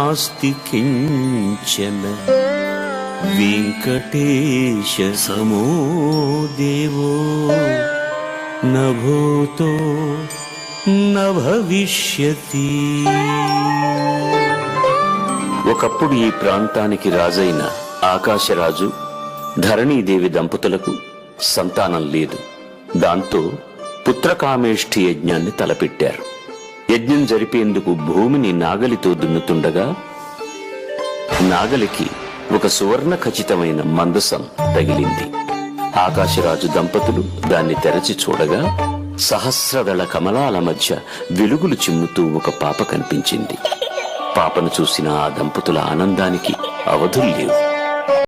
నాస్తి కించన వెంకటేశ సమో దేవో న భూతో న భవిష్యతి. ఒకప్పుడు ఈ ప్రాంతానికి రాజైన ఆకాశరాజు ధరణీదేవి దంపతులకు సంతానం లేదు. దాంతో పుత్రకామేష్ఠి యజ్ఞాన్ని తలపెట్టారు. యజ్ఞం జరిపేందుకు భూమిని నాగలితో దున్నుతుండగా నాగలికి ఒక సువర్ణ ఖచ్చితమైన మందసం తగిలింది. ఆకాశరాజు దంపతులు దాన్ని తెరచి చూడగా సహస్రదళ కమలాల మధ్య వెలుగులు చిమ్ముతూ ఒక పాప కనిపించింది. పాపను చూసిన ఆ దంపతుల ఆనందానికి అవధులు లేవు.